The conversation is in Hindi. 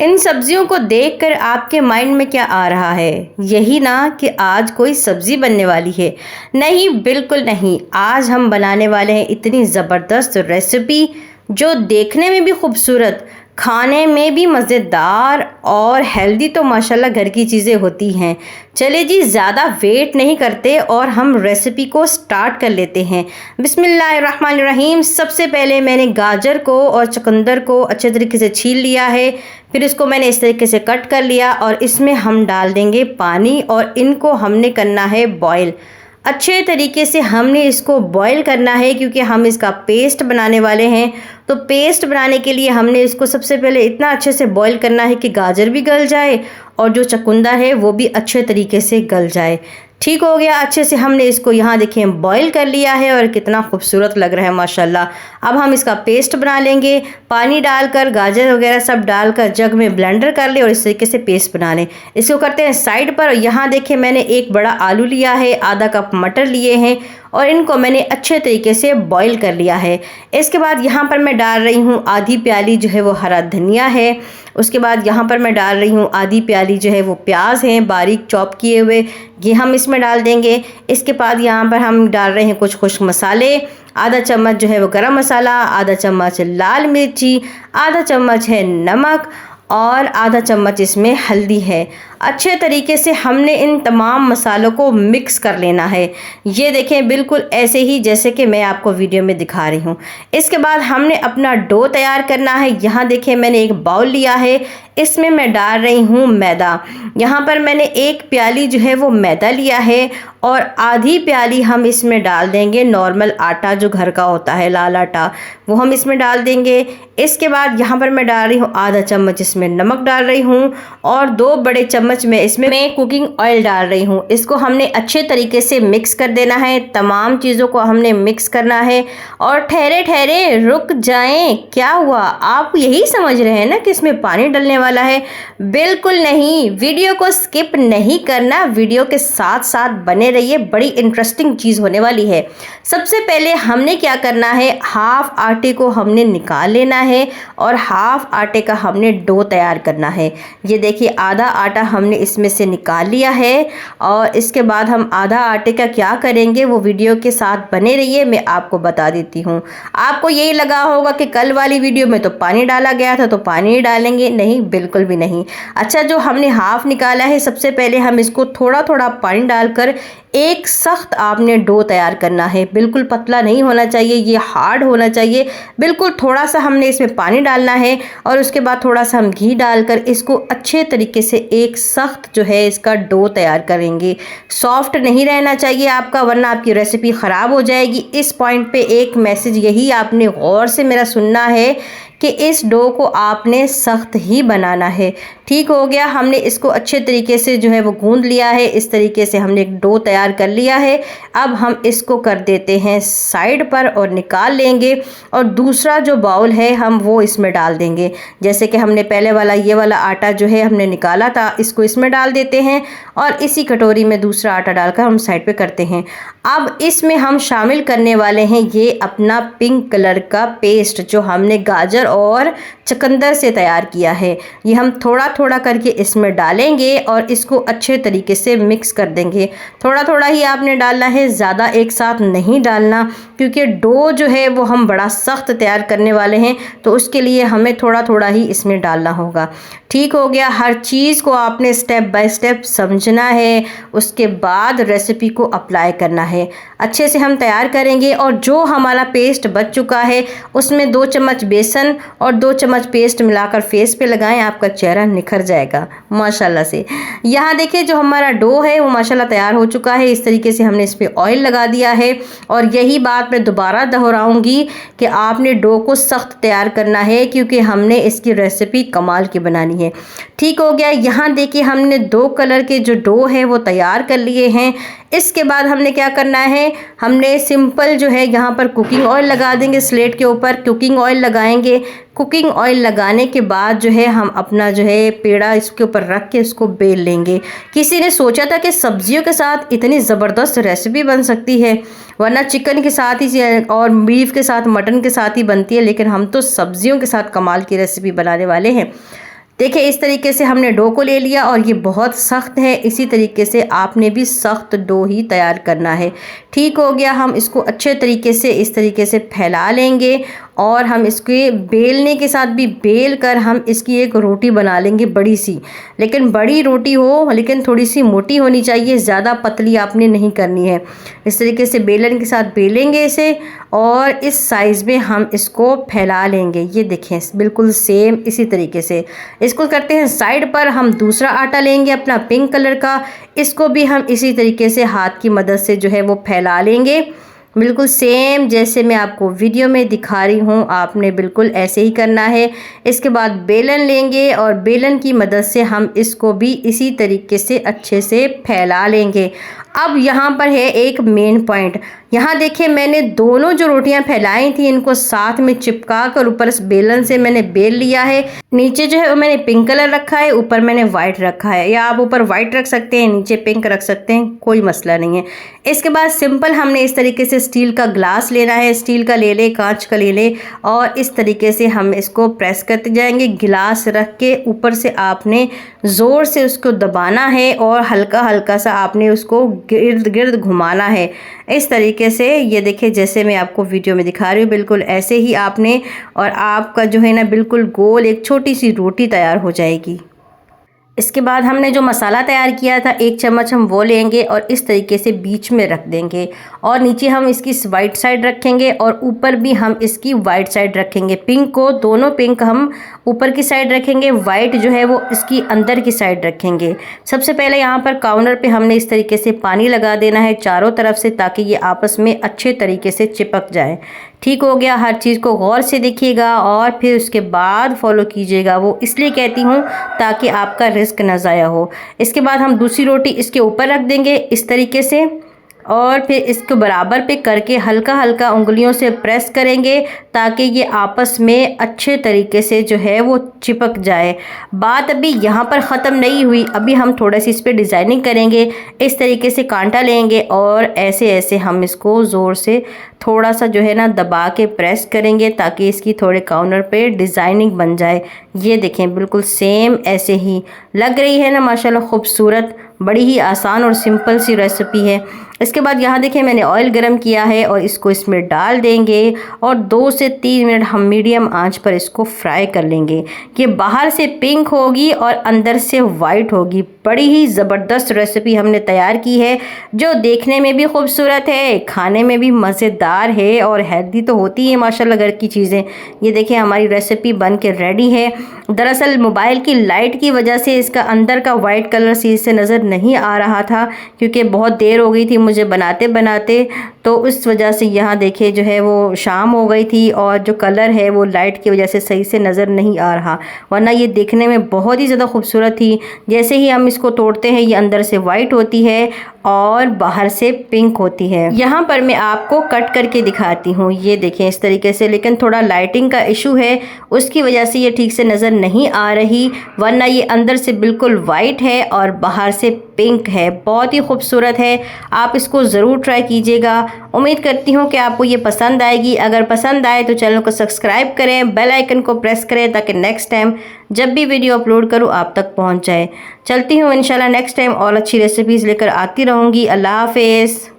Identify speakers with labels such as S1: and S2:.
S1: इन सब्जियों को देखकर आपके माइंड में क्या आ रहा है? यही ना कि आज कोई सब्जी बनने वाली है। नहीं, बिल्कुल नहीं। आज हम बनाने वाले हैं इतनी ज़बरदस्त रेसिपी जो देखने में भी खूबसूरत, खाने में भी मज़ेदार और हेल्दी तो माशाल्लाह घर की चीज़ें होती हैं। चलिए जी, ज़्यादा वेट नहीं करते और हम रेसिपी को स्टार्ट कर लेते हैं। बिस्मिल्लाहिर्रहमानिर्रहीम। सबसे पहले मैंने गाजर को और चुकंदर को अच्छे तरीके से छील लिया है। फिर इसको मैंने इस तरीके से कट कर लिया और इसमें हम डाल देंगे पानी और इनको हमने करना है बॉईल। अच्छे तरीके से हमने इसको बॉईल करना है क्योंकि हम इसका पेस्ट बनाने वाले हैं। तो पेस्ट बनाने के लिए हमने इसको सबसे पहले इतना अच्छे से बॉईल करना है कि गाजर भी गल जाए और जो चुकंदर है वो भी अच्छे तरीके से गल जाए। ठीक हो गया। अच्छे से हमने इसको यहाँ देखें बॉईल कर लिया है और कितना खूबसूरत लग रहा है माशाल्लाह। अब हम इसका पेस्ट बना लेंगे। पानी डालकर गाजर वगैरह सब डालकर जग में ब्लेंडर कर ले और इस तरीके से पेस्ट बना लें। इसको करते हैं साइड पर। यहाँ देखें मैंने एक बड़ा आलू लिया है, आधा कप मटर लिए हैं और इनको मैंने अच्छे तरीके से बॉईल कर लिया है। इसके बाद यहाँ पर मैं डाल रही हूँ आधी प्याली जो है वो हरा धनिया है। उसके बाद यहाँ पर मैं डाल रही हूँ आधी प्याली जो है वो प्याज हैं बारीक चॉप किए हुए, ये हम इसमें डाल देंगे। इसके बाद यहाँ पर हम डाल रहे हैं कुछ खुश्क मसाले। आधा चम्मच जो है वो गरम मसाला, आधा चम्मच लाल मिर्ची, आधा चम्मच है नमक और आधा चम्मच इसमें हल्दी है। अच्छे तरीके से हमने इन तमाम मसालों को मिक्स कर लेना है। ये देखें बिल्कुल ऐसे ही जैसे कि मैं आपको वीडियो में दिखा रही हूँ। इसके बाद हमने अपना डो तैयार करना है। यहाँ देखें मैंने एक बाउल लिया है, इसमें मैं डाल रही हूँ मैदा। यहाँ पर मैंने एक प्याली जो है वो मैदा लिया है और आधी प्याली हम इसमें डाल देंगे नॉर्मल आटा जो घर का होता है, लाल आटा, वो हम इसमें डाल देंगे। इसके बाद यहाँ पर मैं डाल रही हूँ आधा चम्मच इसमें नमक डाल रही हूँ और 2 बड़े चम्मच में इसमें मैं कुकिंग ऑयल डाल रही हूँ। इसको हमने अच्छे तरीके से मिक्स कर देना है। तमाम चीज़ों को हमने मिक्स करना है। और ठहरे ठहरे रुक जाएं, क्या हुआ? आप यही समझ रहे हैं ना कि इसमें पानी डलने वाला है? बिल्कुल नहीं। वीडियो को स्किप नहीं करना, वीडियो के साथ साथ बने रहिए, बड़ी इंटरेस्टिंग चीज़ होने वाली है। सबसे पहले हमने क्या करना है, हाफ आटे को हमने निकाल लेना है और हाफ आटे का हमने डो तैयार करना है। ये देखिए आधा आटा हमने इसमें से निकाल लिया है और इसके बाद हम आधा आटे का क्या करेंगे वो वीडियो के साथ बने रहिए, मैं आपको बता देती हूँ। आपको यही लगा होगा कि कल वाली वीडियो में तो पानी डाला गया था तो पानी ही डालेंगे, नहीं, बिल्कुल भी नहीं। अच्छा, जो हमने हाफ निकाला है, सबसे पहले हम इसको थोड़ा थोड़ा पानी डालकर एक सख्त आपने डो तैयार करना है। बिल्कुल पतला नहीं होना चाहिए, ये हार्ड होना चाहिए। बिल्कुल थोड़ा सा हमने इसमें पानी डालना है और उसके बाद थोड़ा सा हम घी डालकर इसको अच्छे तरीके से एक सख्त जो है इसका डो तैयार करेंगे। सॉफ्ट नहीं रहना चाहिए आपका, वरना आपकी रेसिपी ख़राब हो जाएगी। इस पॉइंट पे एक मैसेज यही आपने गौर से मेरा सुनना है कि इस डो को आपने सख्त ही बनाना है। ठीक हो गया। हमने इसको अच्छे तरीके से जो है वो गूंद लिया है। इस तरीके से हमने एक डो तैयार कर लिया है। अब हम इसको कर देते हैं साइड पर और निकाल लेंगे और दूसरा जो बाउल है हम वो इसमें डाल देंगे। जैसे कि हमने पहले वाला ये वाला आटा जो है हमने निकाला था, इसको इसमें डाल देते हैं और इसी कटोरी में दूसरा आटा डालकर हम साइड पे करते हैं। अब इसमें हम शामिल करने वाले हैं ये अपना पिंक कलर का पेस्ट जो हमने गाजर और चुकंदर से तैयार किया है। ये हम थोड़ा थोड़ा करके इसमें डालेंगे और इसको अच्छे तरीके से मिक्स कर देंगे। थोड़ा थोड़ा ही आपने डालना है, ज़्यादा एक साथ नहीं डालना, क्योंकि डो जो है वो हम बड़ा सख्त तैयार करने वाले हैं, तो उसके लिए हमें थोड़ा थोड़ा ही इसमें डालना होगा। ठीक हो गया। हर चीज़ को आपने स्टेप बाय स्टेप समझना है, उसके बाद रेसिपी को अप्लाई करना है। अच्छे से हम तैयार करेंगे और जो हमारा पेस्ट बच चुका है उसमें 2 चम्मच बेसन और 2 चम्मच पेस्ट मिलाकर फेस पे लगाएं, आपका चेहरा निखर जाएगा माशाल्लाह से। यहाँ देखिए जो हमारा डो है वो माशाल्लाह तैयार हो चुका है। इस तरीके से हमने इस पर ऑयल लगा दिया है और यही बात मैं दोबारा दोहराऊंगी कि आपने डो को सख्त तैयार करना है क्योंकि हमने इसकी रेसिपी कमाल की बनानी है। ठीक हो गया। यहाँ देखिए हमने 2 कलर के जो डो है वो तैयार कर लिए हैं। इसके बाद हमने क्या करना है, हमने सिंपल जो है यहाँ पर कुकिंग ऑयल लगा देंगे। स्लेट के ऊपर कुकिंग ऑयल लगाएंगे। कुकिंग ऑयल लगाने के बाद जो है हम अपना जो है पेड़ा इसके ऊपर रख के इसको बेल लेंगे। किसी ने सोचा था कि सब्जियों के साथ इतनी ज़बरदस्त रेसिपी बन सकती है, वरना चिकन के साथ ही और बीफ के साथ, मटन के साथ ही बनती है, लेकिन हम तो सब्जियों के साथ कमाल की रेसिपी बनाने वाले हैं। देखिए इस तरीके से हमने डो को ले लिया और ये बहुत सख्त है, इसी तरीके से आपने भी सख्त डो ही तैयार करना है। ठीक हो गया, हम इसको अच्छे तरीके से इस तरीके से फैला लेंगे और हम इसके बेलने के साथ भी बेल कर हम इसकी एक रोटी बना लेंगे बड़ी सी। लेकिन बड़ी रोटी हो, लेकिन थोड़ी सी मोटी होनी चाहिए, ज़्यादा पतली आपने नहीं करनी है। इस तरीके से बेलन के साथ बेलेंगे इसे और इस साइज़ में हम इसको फैला लेंगे। ये देखें बिल्कुल सेम इसी तरीके से इसको करते हैं। साइड पर हम दूसरा आटा लेंगे अपना पिंक कलर का, इसको भी हम इसी तरीके से हाथ की मदद से जो है वो फैला लेंगे, बिल्कुल सेम जैसे मैं आपको वीडियो में दिखा रही हूँ, आपने बिल्कुल ऐसे ही करना है। इसके बाद बेलन लेंगे और बेलन की मदद से हम इसको भी इसी तरीके से अच्छे से फैला लेंगे। अब यहाँ पर है एक मेन पॉइंट, यहाँ देखिए मैंने दोनों जो रोटियां फैलाई थी इनको साथ में चिपका कर ऊपर इस बेलन से मैंने बेल लिया है। नीचे जो है वो मैंने पिंक कलर रखा है, ऊपर मैंने वाइट रखा है, या आप ऊपर वाइट रख सकते हैं, नीचे पिंक रख सकते हैं, कोई मसला नहीं है। इसके बाद सिंपल हमने इस तरीके से स्टील का ग्लास लेना है, स्टील का ले ले, कांच का ले ले, और इस तरीके से हम इसको प्रेस करते जाएंगे। गिलास रख के ऊपर से आपने ज़ोर से उसको दबाना है और हल्का हल्का सा आपने उसको गिर्द गिर्द घुमाना है इस तरीके से। ये देखिए जैसे मैं आपको वीडियो में दिखा रही हूँ बिल्कुल ऐसे ही आपने, और आपका जो है ना बिल्कुल गोल एक छोटी सी रोटी तैयार हो जाएगी। इसके बाद हमने जो मसाला तैयार किया था 1 चम्मच हम वो लेंगे और इस तरीके से बीच में रख देंगे, और नीचे हम इसकी वाइट साइड रखेंगे और ऊपर भी हम इसकी वाइट साइड रखेंगे। पिंक को दोनों पिंक हम ऊपर की साइड रखेंगे, वाइट जो है वो इसकी अंदर की साइड रखेंगे। सबसे पहले यहाँ पर काउंटर पे हमने इस तरीके से पानी लगा देना है चारों तरफ से, ताकि ये आपस में अच्छे तरीके से चिपक जाए। ठीक हो गया, हर चीज़ को गौर से देखिएगा और फिर उसके बाद फॉलो कीजिएगा। वो इसलिए कहती हूँ ताकि आपका रिस्क ना ज़ाया हो। इसके बाद हम दूसरी रोटी इसके ऊपर रख देंगे इस तरीके से, और फिर इसको बराबर पे करके हल्का हल्का उंगलियों से प्रेस करेंगे ताकि ये आपस में अच्छे तरीके से जो है वो चिपक जाए। बात अभी यहाँ पर ख़त्म नहीं हुई, अभी हम थोड़ा सी इस पर डिज़ाइनिंग करेंगे। इस तरीके से कांटा लेंगे और ऐसे ऐसे हम इसको ज़ोर से थोड़ा सा जो है ना दबा के प्रेस करेंगे ताकि इसकी थोड़े काउंटर पे डिज़ाइनिंग बन जाए। ये देखें बिल्कुल सेम ऐसे ही लग रही है ना माशाल्लाह खूबसूरत। बड़ी ही आसान और सिंपल सी रेसिपी है। इसके बाद यहाँ देखिए मैंने ऑयल गरम किया है और इसको इसमें डाल देंगे और 2 से 3 मिनट हम मीडियम आंच पर इसको फ्राई कर लेंगे। ये बाहर से पिंक होगी और अंदर से वाइट होगी। बड़ी ही ज़बरदस्त रेसिपी हमने तैयार की है जो देखने में भी खूबसूरत है, खाने में भी मज़ेदार है और हेल्दी तो होती है माशाल्लाह घर की चीज़ें। ये देखिए हमारी रेसिपी बन के रेडी है। दरअसल मोबाइल की लाइट की वजह से इसका अंदर का वाइट कलर सीध से नज़र नहीं आ रहा था, क्योंकि बहुत देर हो गई थी मुझे बनाते बनाते, तो उस वजह से यहाँ देखिए जो है वो शाम हो गई थी और जो कलर है वो लाइट की वजह से सही से नज़र नहीं आ रहा, वरना ये देखने में बहुत ही ज़्यादा खूबसूरत थी। जैसे ही हम इसको तोड़ते हैं ये अंदर से वाइट होती है और बाहर से पिंक होती है। यहाँ पर मैं आपको कट करके दिखाती हूँ, ये देखें इस तरीके से, लेकिन थोड़ा लाइटिंग का इशू है उसकी वजह से ये ठीक से नज़र नहीं आ रही, वरना ये अंदर से बिल्कुल वाइट है और बाहर से पिंक है। बहुत ही खूबसूरत है, आप इसको ज़रूर ट्राई कीजिएगा। उम्मीद करती हूँ कि आपको ये पसंद आएगी। अगर पसंद आए तो चैनल को सब्सक्राइब करें, बेल आइकन को प्रेस करें ताकि नेक्स्ट टाइम जब भी वीडियो अपलोड करूँ आप तक पहुँच जाए। चलती हूँ इंशाल्लाह नेक्स्ट टाइम और अच्छी रेसिपीज़ लेकर आती रहूँगी। अल्लाह हाफ़िज़।